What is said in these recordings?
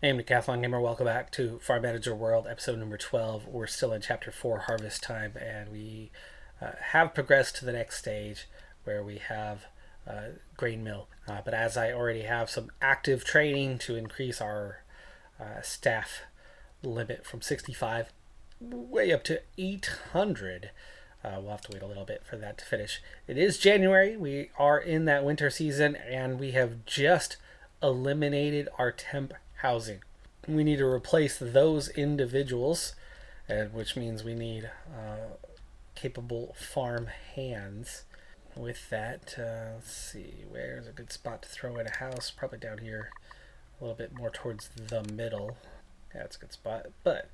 Hey, I'm Decathlon Gamer. Welcome back to Farm Manager World, episode number 12. We're still in chapter 4, Harvest Time, and we have progressed to the next stage where we have grain mill. But as I already have some active training to increase our staff limit from 65 way up to 800, we'll have to wait a little bit for that to finish. It is January. We are in that winter season, and we have just eliminated our temp housing. We need to replace those individuals, which means we need capable farm hands. With that, let's see, where's a good spot to throw in a house? Probably down here, a little bit more towards the middle. Yeah, it's a good spot, but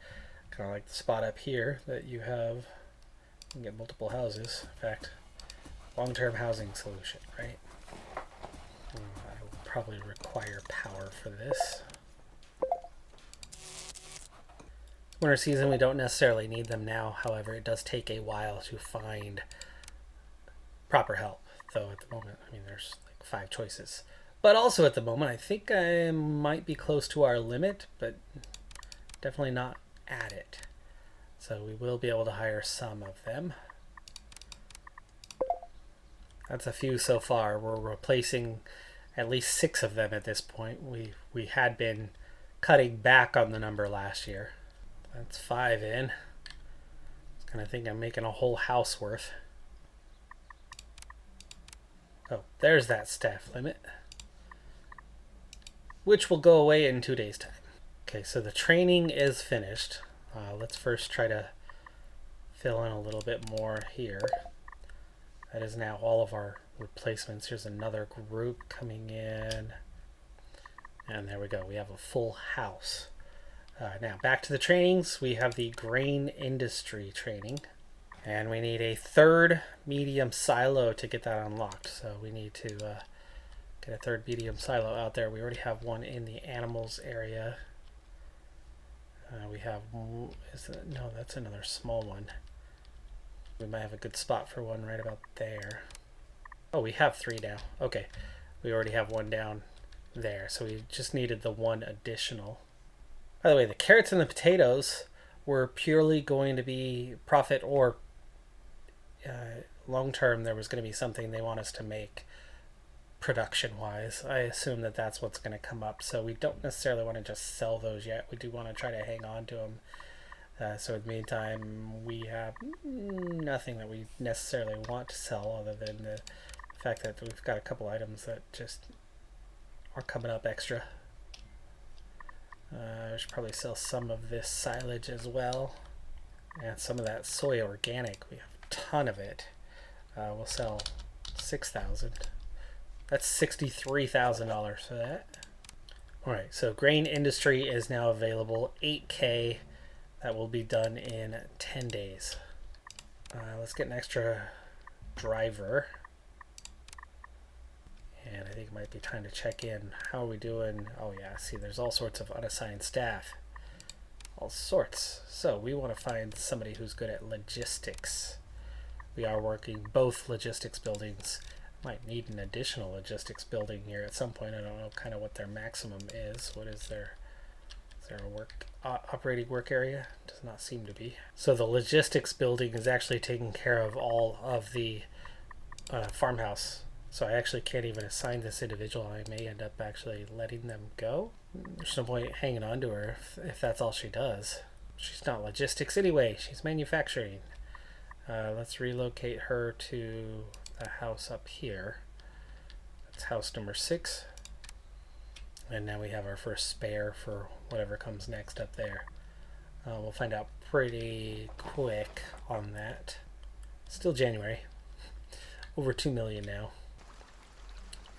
kind of like the spot up here that you have. You can get multiple houses. In fact, long-term housing solution, right? I will probably require power for this. Winter season, we don't necessarily need them now. However, it does take a while to find proper help. Though at the moment, I mean, there's like 5 choices. But also at the moment, I think I might be close to our limit, but definitely not at it. So we will be able to hire some of them. That's a few so far. We're replacing at least 6 of them at this point. We had been cutting back on the number last year. That's 5 in. I kind of think I'm making a whole house worth. Oh, there's that staff limit, which will go away in 2 days' time. Okay, so the training is finished. Let's first try to fill in a little bit more here. That is now all of our replacements. Here's another group coming in. And there we go. We have a full house. Now back to the trainings. We have the grain industry training. And we need a 3rd medium silo to get that unlocked. So we need to get a 3rd medium silo out there. We already have one in the animals area. We have, no, that's another small one. We might have a good spot for one right about there. Oh, we have 3 now. Okay, we already have one down there. So we just needed the one additional. By the way, the carrots and the potatoes were purely going to be profit, or long term there was going to be something they want us to make production wise. I assume that that's what's going to come up, so we don't necessarily want to just sell those yet. We do want to try to hang on to them. So in the meantime, we have nothing that we necessarily want to sell other than the fact that we've got a couple items that just are coming up extra. I should probably sell some of this silage as well, and some of that soy organic. We have a ton of it. We'll sell 6,000. That's $63,000 for that. Alright, so grain industry is now available. 8K. That will be done in 10 days. Let's get an extra driver. And I think it might be time to check in. How are we doing? Oh yeah, see, there's all sorts of unassigned staff. All sorts. So we want to find somebody who's good at logistics. We are working both logistics buildings. Might need an additional logistics building here at some point. I don't know kind of what their maximum is. What is there a operating work area? Does not seem to be. So the logistics building is actually taking care of all of the farmhouse. So I actually can't even assign this individual. I may end up actually letting them go. There's no point hanging on to her if that's all she does. She's not logistics anyway. She's manufacturing. Let's relocate her to the house up here. That's house number 6. And now we have our first spare for whatever comes next up there. We'll find out pretty quick on that. Still January. Over 2 million now.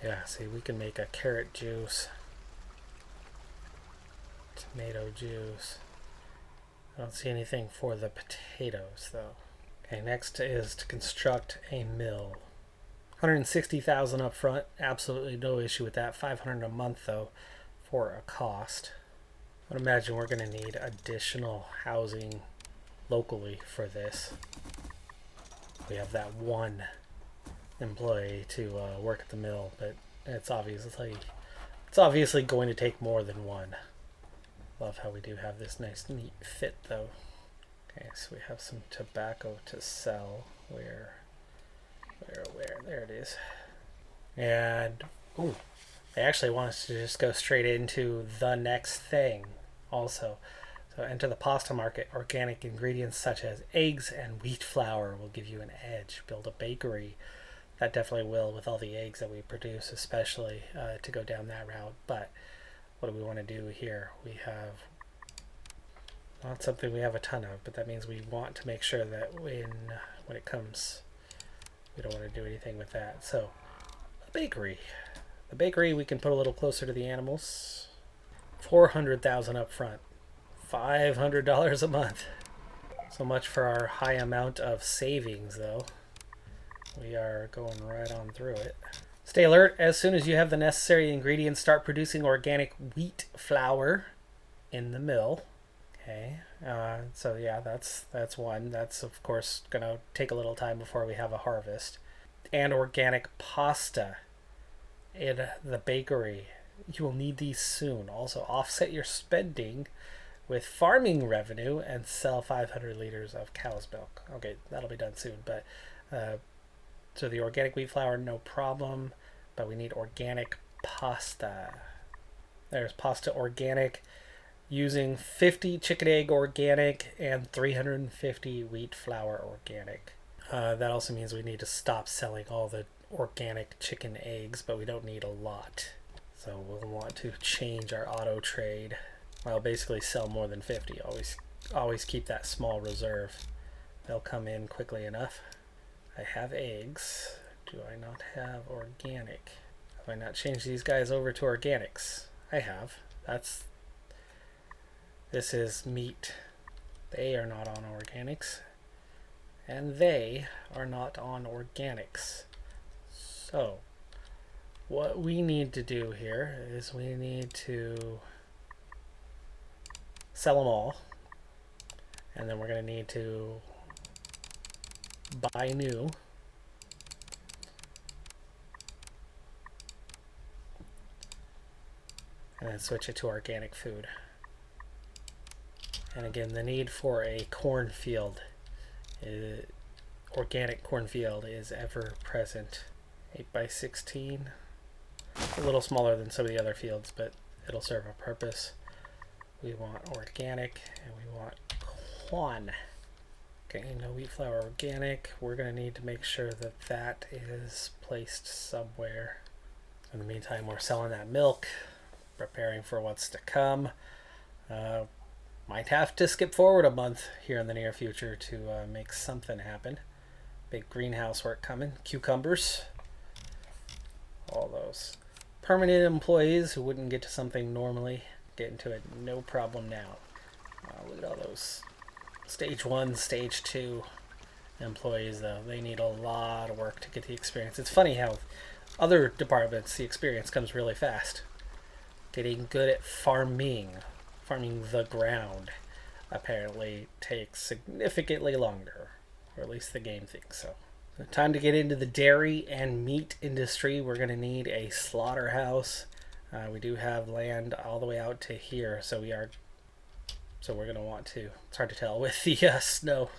Yeah, see, we can make a carrot juice. Tomato juice. I don't see anything for the potatoes though. Okay, next is to construct a mill. 160,000 up front, absolutely no issue with that. 500 a month though for a cost. I would imagine we're going to need additional housing locally for this. We have that one employee to work at the mill, but it's obviously going to take more than one. Love how we do have this nice neat fit though. Okay, so we have some tobacco to sell. Where? There it is. And, ooh, they actually want us to just go straight into the next thing also. So enter the pasta market. Organic ingredients such as eggs and wheat flour will give you an edge. Build a bakery. That definitely will with all the eggs that we produce, especially to go down that route. But what do we want to do here? We have not something we have a ton of, but that means we want to make sure that when it comes, we don't want to do anything with that. So a bakery. The bakery we can put a little closer to the animals. 400,000 up front. $500 a month. So much for our high amount of savings though. We are going right on through it. Stay alert. As soon as you have the necessary ingredients, start producing organic wheat flour in the mill. Okay. So yeah, that's one. That's of course gonna take a little time before we have a harvest. And organic pasta in the bakery. You will need these soon. Also, offset your spending with farming revenue and sell 500 liters of cow's milk. Okay, that'll be done soon. But so the organic wheat flour, no problem. But we need organic pasta. There's pasta organic using 50 chicken egg organic and 350 wheat flour organic. That also means we need to stop selling all the organic chicken eggs, but we don't need a lot. So we'll want to change our auto trade. Well, basically sell more than 50. Always keep that small reserve. They'll come in quickly enough. I have eggs. Do I not have organic? Have I not changed these guys over to organics? I have. This is meat. They are not on organics. And they are not on organics. So what we need to do here is we need to sell them all. And then we're going to need to buy new. And then switch it to organic food. And again, the need for a cornfield, organic cornfield, is ever present. 8 by 16, a little smaller than some of the other fields, but it'll serve a purpose. We want organic and we want corn. Okay, no wheat flour organic. We're going to need to make sure that that is placed somewhere. In the meantime, we're selling that milk, preparing for what's to come. Might have to skip forward a month here in the near future to make something happen. Big greenhouse work coming. Cucumbers. All those. Permanent employees who wouldn't get to something normally get into it no problem now. Look at all those stage 1, stage 2 employees though. They need a lot of work to get the experience. It's funny how other departments the experience comes really fast. Getting good at farming the ground apparently takes significantly longer, or at least the game thinks so. Time to get into the dairy and meat industry. We're going to need a slaughterhouse. We do have land all the way out to here, so we're going to want to. It's hard to tell with the snow.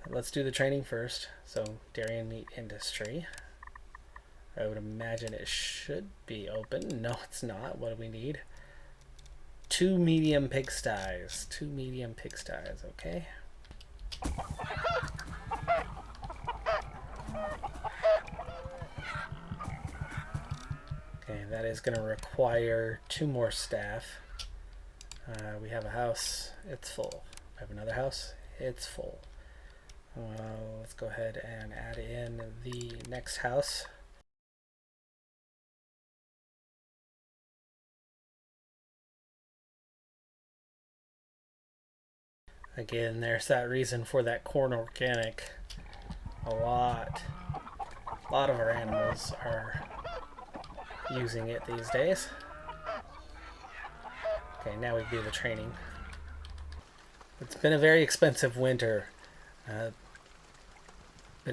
Let's do the training first. So dairy and meat industry. I would imagine it should be open. No, it's not. What do we need? 2 medium pigsties. 2 medium pigsties, okay. Okay, that is going to require 2 more staff. We have a house. It's full. We have another house. It's full. Let's go ahead and add in the next house. Again, there's that reason for that corn organic. A lot of our animals are using it these days. Okay, now we do the training. It's been a very expensive winter. But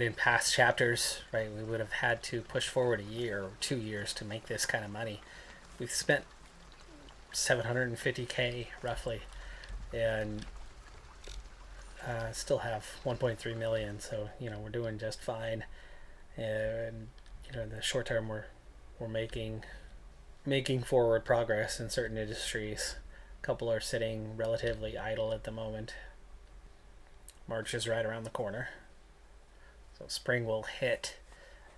in past chapters, right, we would have had to push forward a year or 2 years to make this kind of money. We've spent 750K roughly, and still have 1.3 million. So we're doing just fine. And in the short term, we're making forward progress in certain industries. A couple are sitting relatively idle at the moment. March is right around the corner, so spring will hit,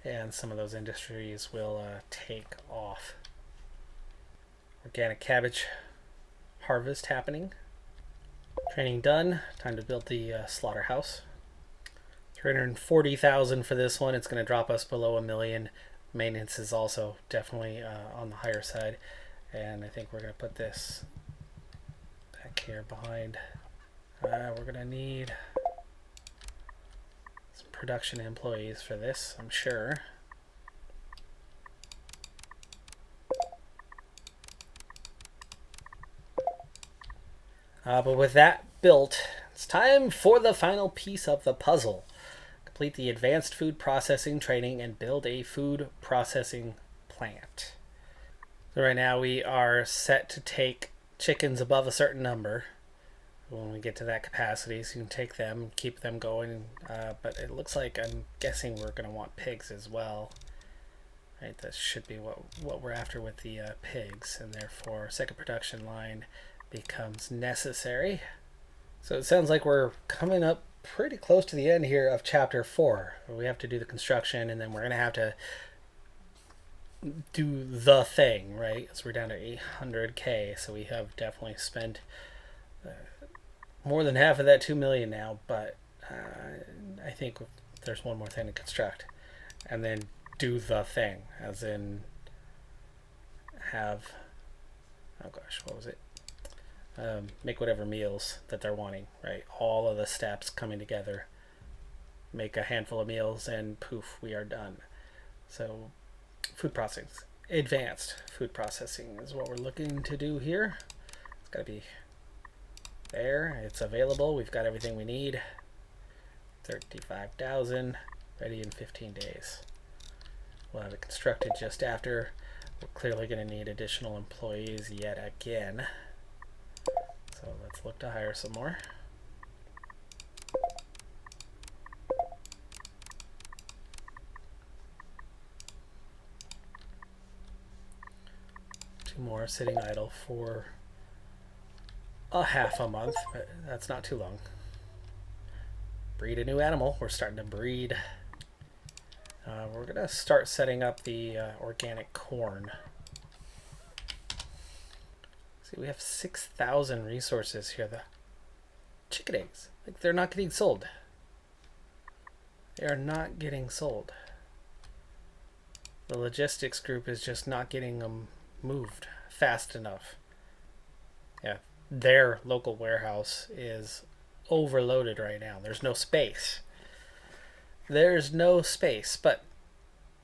and some of those industries will take off. Organic cabbage harvest happening. Training done. Time to build the slaughterhouse. 340,000 for this one. It's going to drop us below $1 million. Maintenance is also definitely on the higher side, and I think we're going to put this back here behind. We're going to need some production employees for this, I'm sure. But with that built, it's time for the final piece of the puzzle. Complete the advanced food processing training and build a food processing plant. So right now we are set to take chickens above a certain number. When we get to that capacity, so you can take them, keep them going. But it looks like, I'm guessing we're going to want pigs as well. Right, that should be what we're after with the pigs, and therefore second production line becomes necessary. So it sounds like we're coming up pretty close to the end here of chapter 4. We have to do the construction, and then we're going to have to do the thing, right? So we're down to 800K, so we have definitely spent more than half of that 2 million now, but I think there's one more thing to construct, and then do the thing, as in have, oh gosh, what was it? Make whatever meals that they're wanting, right? All of the steps coming together, make a handful of meals, and poof, we are done. So food processing, advanced food processing is what we're looking to do here. It's got to be there. It's available. We've got everything we need. 35,000, ready in 15 days. We'll have it constructed just after. We're clearly going to need additional employees yet again. So let's look to hire some more. Two more sitting idle for a half a month, but that's not too long. Breed a new animal. We're starting to breed. We're going to start setting up the organic corn. See, we have 6,000 resources here. The chicken eggs, like, they're not getting sold. They are not getting sold. The logistics group is just not getting them moved fast enough. Yeah, their local warehouse is overloaded right now. There's no space. There's no space, but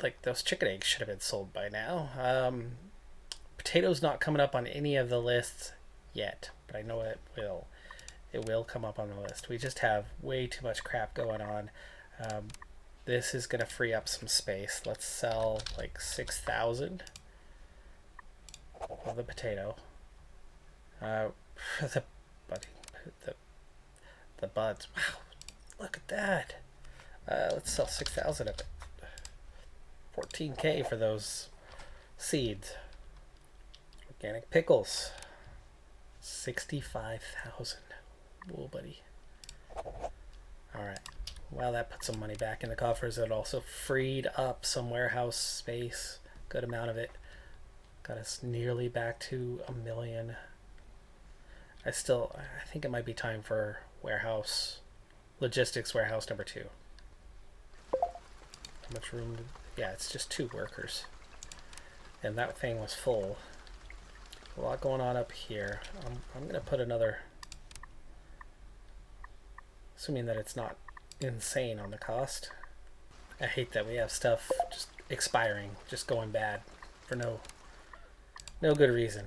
like, those chicken eggs should have been sold by now. Potatoes not coming up on any of the lists yet, but I know it will. It will come up on the list. We just have way too much crap going on. This is going to free up some space. Let's sell like 6,000 of the potato. The buds. Wow, look at that. Let's sell 6,000 of it. 14K for those seeds. Organic pickles. 65,000. Whoa, buddy. Alright. Well, that put some money back in the coffers. It also freed up some warehouse space. Good amount of it. Got us nearly back to $1 million. I think it might be time for logistics warehouse number 2. How much room? Yeah, it's just 2 workers. And that thing was full. A lot going on up here. I'm going to put another, assuming that it's not insane on the cost. I hate that we have stuff just expiring, just going bad for no good reason.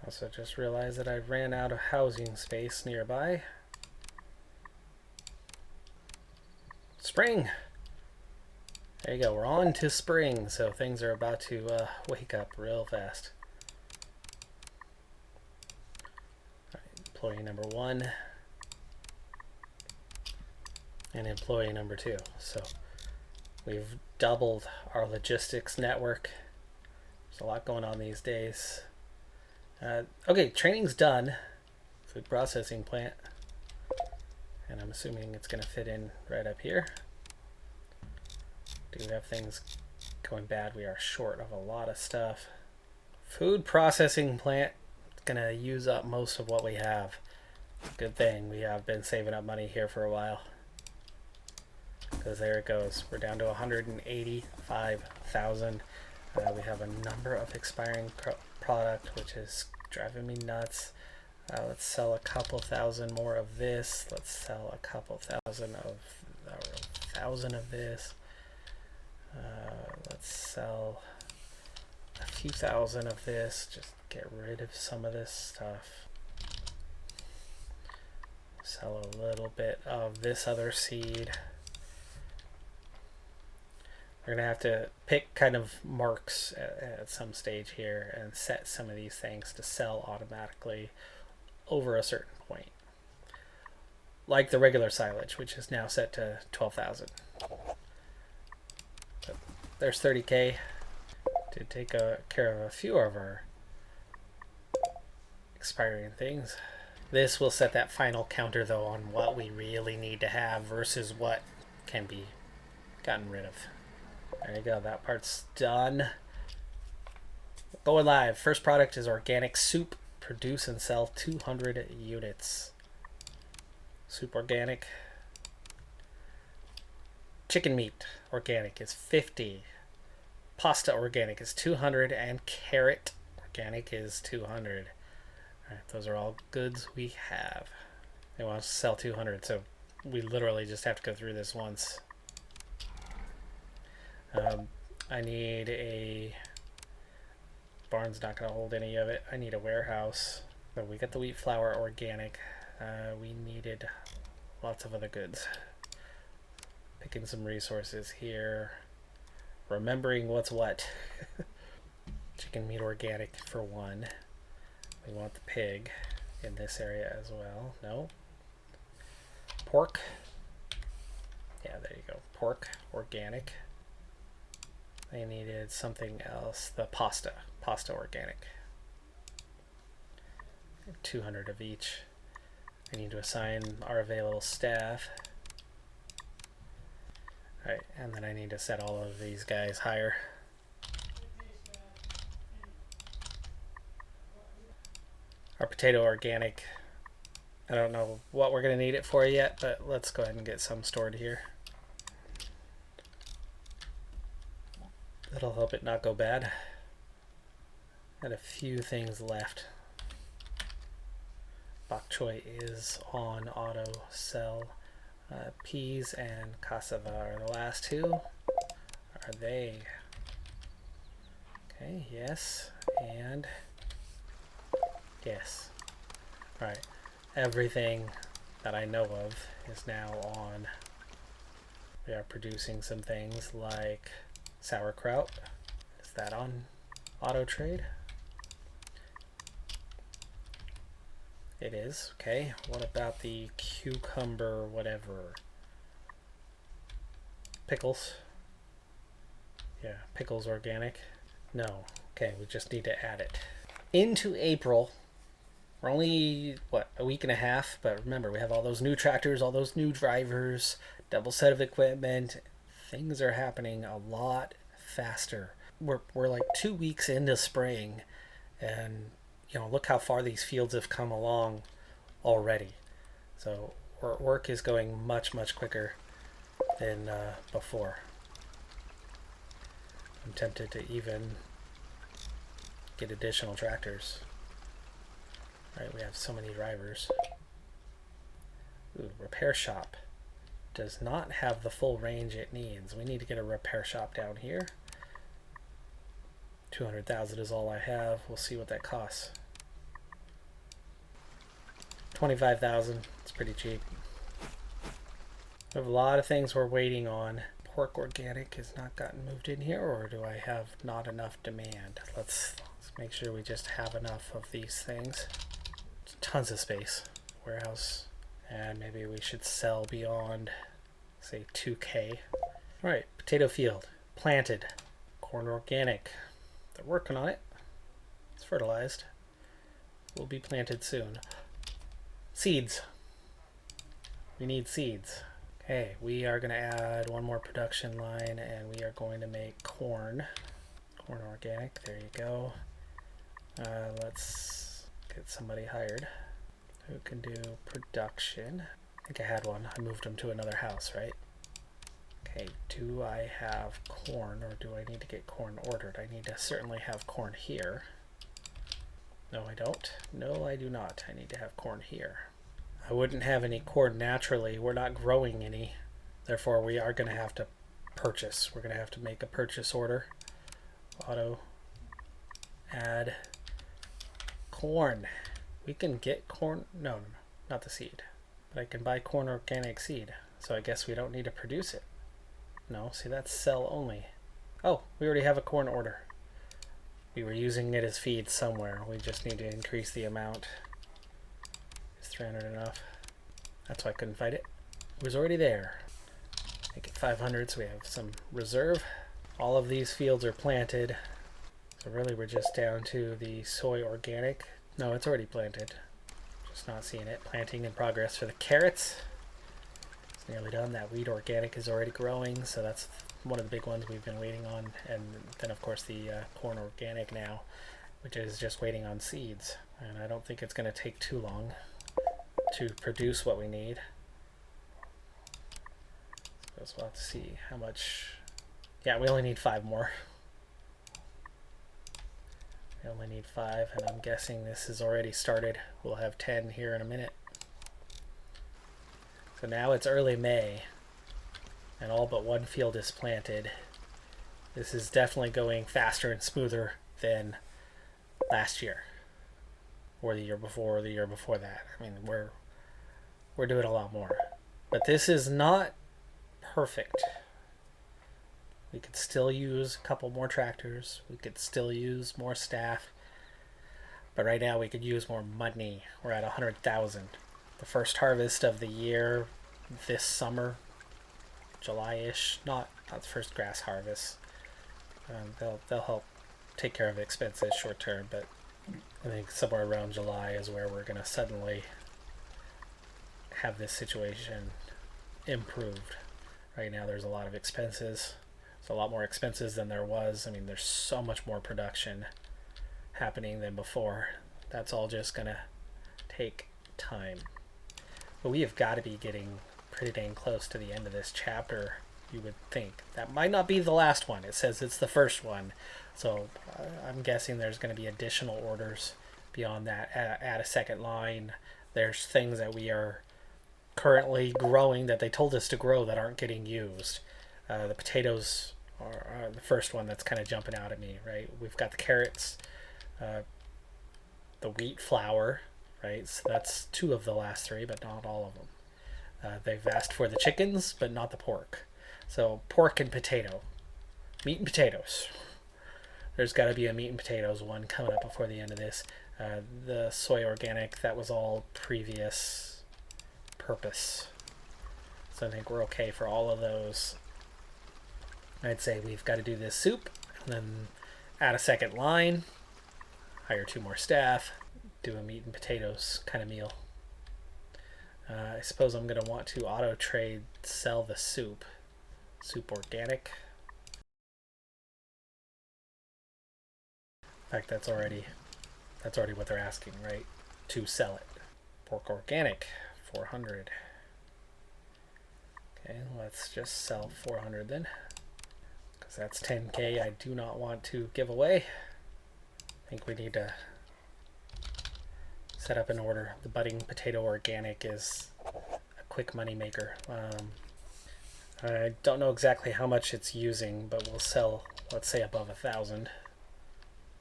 Also just realized that I ran out of housing space nearby. Spring! There you go, we're on to spring, so things are about to wake up real fast. employee number 1 and employee number 2. So we've doubled our logistics network. There's a lot going on these days. Okay, training's done. Food processing plant. And I'm assuming it's going to fit in right up here. Do we have things going bad? We are short of a lot of stuff. Food processing plant is going to use up most of what we have. Good thing we have been saving up money here for a while. Because there it goes. We're down to 185,000. We have a number of expiring product, which is driving me nuts. Let's sell a couple thousand more of this. Let's sell a couple thousand of, or 1,000 of this. Let's sell a few thousand of this. Just get rid of some of this stuff. Sell a little bit of this other seed. We're going to have to pick kind of marks at some stage here and set some of these things to sell automatically over a certain point. Like the regular silage, which is now set to 12,000. So there's 30K to take care of a few of our expiring things. This will set that final counter though on what we really need to have versus what can be gotten rid of. There you go, that part's done. Going live. First product is organic soup. Produce and sell 200 units. Soup organic. Chicken meat organic is 50. Pasta organic is 200 and carrot organic is 200. Alright, those are all goods we have. They want us to sell 200, so we literally just have to go through this once. I need a barn's not going to hold any of it. I need a warehouse. So we got the wheat flour organic. We needed lots of other goods. Picking some resources here. Remembering what's what. Chicken meat organic for 1. We want the pig in this area as well. No. Pork. Yeah, there you go. Pork organic. They needed something else. The pasta organic. 200 of each. I need to assign our available staff. Alright, and then I need to set all of these guys higher. Our potato organic. I don't know what we're going to need it for yet, but let's go ahead and get some stored here. That'll help it not go bad. Got a few things left. Bok choy is on auto sell. Peas and cassava are the last two. Are they? Okay, yes, and yes. Alright, everything that I know of is now on. We are producing some things like sauerkraut. Is that on auto trade? It is. Okay. What about the cucumber whatever? Pickles. Yeah, pickles organic. No. Okay, we just need to add it. Into April. We're only, what, a week and a half, but remember, we have all those new tractors, all those new drivers, double set of equipment. Things are happening a lot faster. We're like 2 weeks into spraying, and you know, look how far these fields have come along already. So our work is going much quicker than before. I'm tempted to even get additional tractors. Right, we have so many drivers. Ooh, repair shop does not have the full range it needs. We need to get a repair shop down here. 200,000 is all I have. We'll see what that costs. 25,000. It's pretty cheap. We have a lot of things we're waiting on. Pork organic has not gotten moved in here, or do I have not enough demand? Let's make sure we just have enough of these things. tons of space. Warehouse. And maybe we should sell beyond, say, 2K. All right, potato field. Planted. Corn organic. They're working on it. It's fertilized. Will be planted soon. Seeds. We need seeds. Okay, we are going to add one more production line, and we are going to make corn. Corn organic. There you go. Let's get somebody hired who can do production. I think I had one. I moved him to another house, right? Okay, do I have corn, or do I need to get corn ordered? I need to certainly have corn here. No, I don't. No, I do not. I need to have corn here. I wouldn't have any corn naturally. We're not growing any. Therefore, we are going to have to purchase. We're going to have to make a purchase order. Auto. Add. Corn. We can get corn. No, not the seed. But I can buy corn organic seed. So I guess we don't need to produce it. No, see, that's sell only. Oh, we already have a corn order. We were using it as feed somewhere. We just need to increase the amount. Is 300 enough? That's why I couldn't fight it. It was already there. Make it 500 so we have some reserve. All of these fields are planted. So really we're just down to the soy organic. No, it's already planted. Just not seeing it. Planting in progress for the carrots. It's nearly done. That wheat organic is already growing, so that's one of the big ones we've been waiting on. And then of course the corn organic now, which is just waiting on seeds. And I don't think it's going to take too long to produce what we need. So we'll have to see how much. Yeah, we only need 5 more. We only need 5, and I'm guessing this has already started. We'll have 10 here in a minute. So now it's early May, and all but one field is planted. This is definitely going faster and smoother than last year, or the year before, or the year before that. I mean, we're doing a lot more. But this is not perfect. We could still use a couple more tractors. We could still use more staff. But right now we could use more money. We're at 100,000. The first harvest of the year this summer, July-ish. Not the first grass harvest. They'll help take care of expenses short term, but I think somewhere around July is where we're going to suddenly have this situation improved. Right now there's a lot of expenses. It's a lot more expenses than there was. I mean, there's so much more production happening than before. That's all just going to take time. But we have got to be getting pretty dang close to the end of this chapter, you would think. That might not be the last one. It says it's the first one. So I'm guessing there's going to be additional orders beyond that. Add a second line. There's things that we are currently growing that they told us to grow that aren't getting used. The potatoes are the first one that's kind of jumping out at me, right? We've got the carrots, the wheat flour, right? So that's 2 of the last 3, but not all of them. They've asked for the chickens, but not the pork. So pork and potato. Meat and potatoes. There's got to be a meat and potatoes one coming up before the end of this. The soy organic, that was all previous purpose. So I think we're okay for all of those. I'd say we've got to do this soup, and then add a second line, hire 2 more staff, do a meat and potatoes kind of meal. I suppose I'm going to want to auto trade sell the soup. Soup organic. In fact, that's already what they're asking, right? To sell it. Pork organic, 400. Okay, let's just sell 400 then. Because that's 10K I do not want to give away. I think we need to set up an order. The budding potato organic is a quick money maker. I don't know exactly how much it's using, but we'll sell, let's say, above 1,000.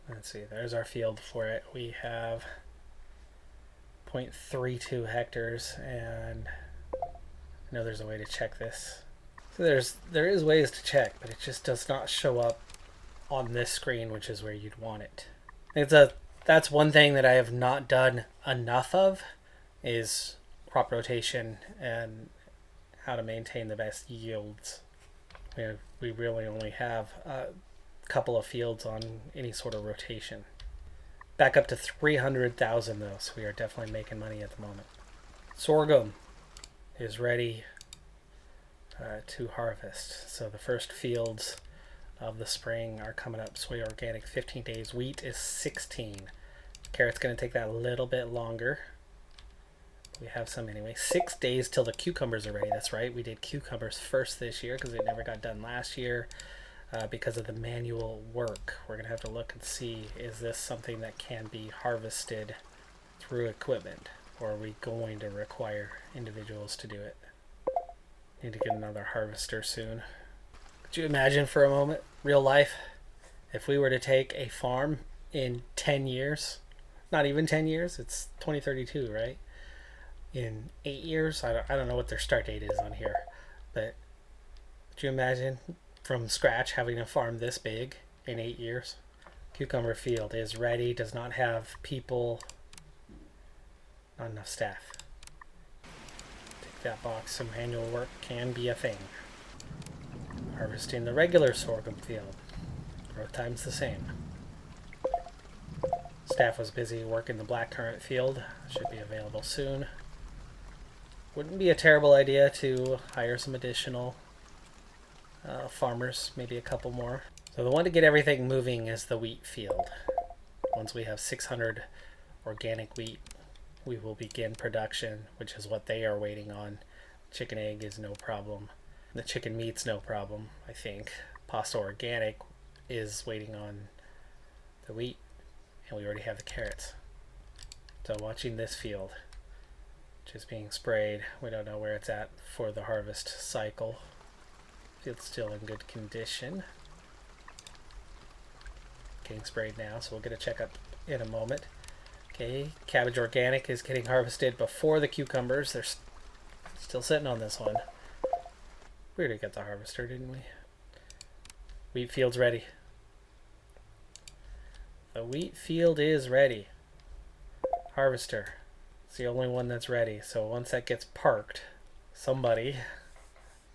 Let's see, there's our field for it. We have 0.32 hectares, and I know there's a way to check this. So there is ways to check, but it just does not show up on this screen, which is where you'd want it. It's a That's one thing that I have not done enough of, is crop rotation and how to maintain the best yields. We really only have a couple of fields on any sort of rotation. Back up to 300,000 though, so we are definitely making money at the moment. Sorghum is ready to harvest. So the first fields of the spring are coming up. Soy organic 15 days. Wheat is 16. Carrot's going to take that a little bit longer. We have some anyway. 6 days till the cucumbers are ready. That's right. We did cucumbers first this year because it never got done last year because of the manual work. We're going to have to look and see, is this something that can be harvested through equipment, or are we going to require individuals to do it? Need to get another harvester soon. Could you imagine for a moment, real life, if we were to take a farm in 10 years, not even 10 years, it's 2032, right? In 8 years, I don't know what their start date is on here, but could you imagine from scratch having a farm this big in 8 years? Cucumber field is ready, does not have people, not enough staff. Take that box, some manual work can be a thing. Harvesting the regular sorghum field. Growth time's the same. Staff was busy working the blackcurrant field. Should be available soon. Wouldn't be a terrible idea to hire some additional farmers, maybe a couple more. So the one to get everything moving is the wheat field. Once we have 600 organic wheat, we will begin production, which is what they are waiting on. Chicken egg is no problem. The chicken meat's no problem, I think. Pasta organic is waiting on the wheat, and we already have the carrots. So watching this field, which is being sprayed. We don't know where it's at for the harvest cycle. Field's still in good condition. Getting sprayed now, so we'll get a checkup in a moment. Okay, cabbage organic is getting harvested before the cucumbers. They're still sitting on this one. We already got the harvester, didn't we? Wheat field's ready. The wheat field is ready. Harvester. It's the only one that's ready. So once that gets parked, somebody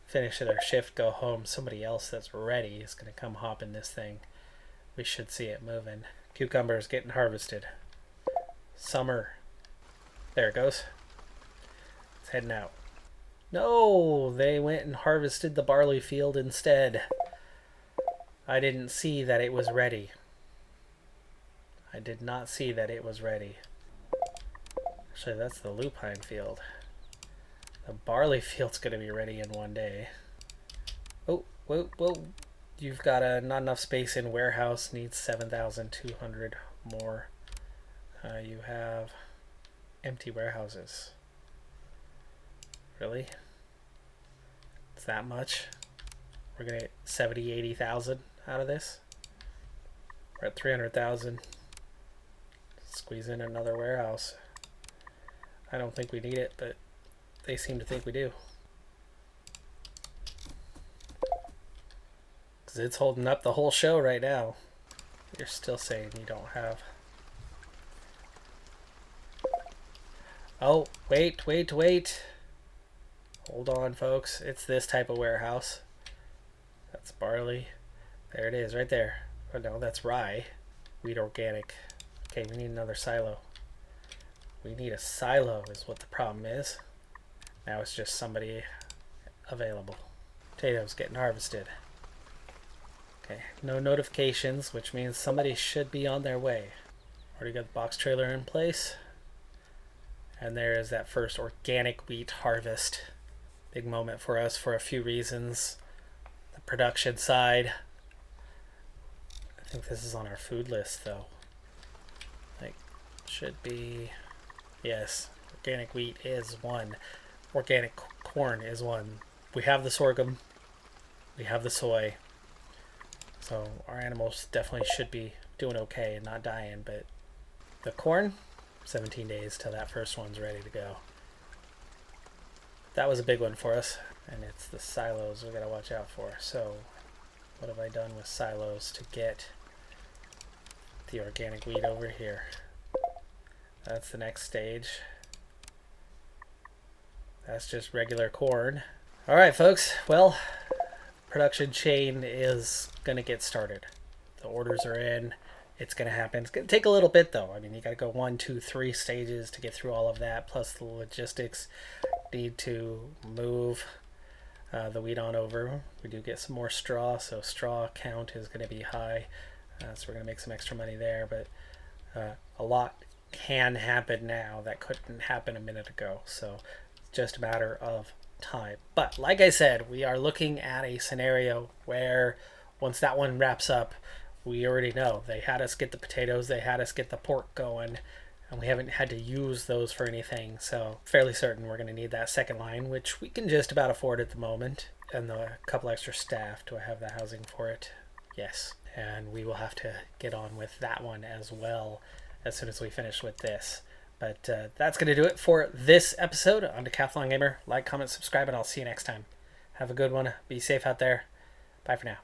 finish their shift, go home. Somebody else that's ready is going to come hop in this thing. We should see it moving. Cucumbers getting harvested. Summer. There it goes. It's heading out. No, they went and harvested the barley field instead. I didn't see that it was ready. I did not see that it was ready. Actually, that's the lupine field. The barley field's going to be ready in one day. Oh, whoa, whoa. You've got not enough space in warehouse. Needs 7,200 more. You have empty warehouses. Really? It's that much? We're going to get 70, 80,000 out of this? We're at 300,000. Squeeze in another warehouse. I don't think we need it, but they seem to think we do. Because it's holding up the whole show right now. You're still saying you don't have. Oh, wait, wait, wait. Hold on, folks. It's this type of warehouse. That's barley. There it is, right there. Oh, no, that's rye. Wheat organic. Okay, we need another silo. We need a silo is what the problem is. Now it's just somebody available. Potatoes getting harvested. Okay, no notifications, which means somebody should be on their way. Already got the box trailer in place. And there is that first organic wheat harvest. Big moment for us for a few reasons. The production side. I think this is on our food list though. Like, should be, yes, organic wheat is one. Organic corn is one. We have the sorghum. We have the soy. So our animals definitely should be doing okay and not dying, but the corn, 17 days till that first one's ready to go. That was a big one for us, and it's the silos we gotta watch out for. So what have I done with silos to get the organic wheat over here. That's the next stage. That's just regular corn. All right, folks. Well, production chain is going to get started. The orders are in. It's going to happen. It's going to take a little bit, though. I mean, you got to go 1, 2, 3 stages to get through all of that, plus the logistics. Need to move the wheat on over. We do get some more straw, so straw count is going to be high. So we're going to make some extra money there, but a lot can happen now that couldn't happen a minute ago. So it's just a matter of time. But like I said, we are looking at a scenario where once that one wraps up, we already know they had us get the potatoes, they had us get the pork going, and we haven't had to use those for anything. So fairly certain we're going to need that second line, which we can just about afford at the moment. And a couple extra staff. Do I have the housing for it? Yes. And we will have to get on with that one as well as soon as we finish with this. But that's going to do it for this episode on Decathlon Gamer. Like, comment, subscribe, and I'll see you next time. Have a good one. Be safe out there. Bye for now.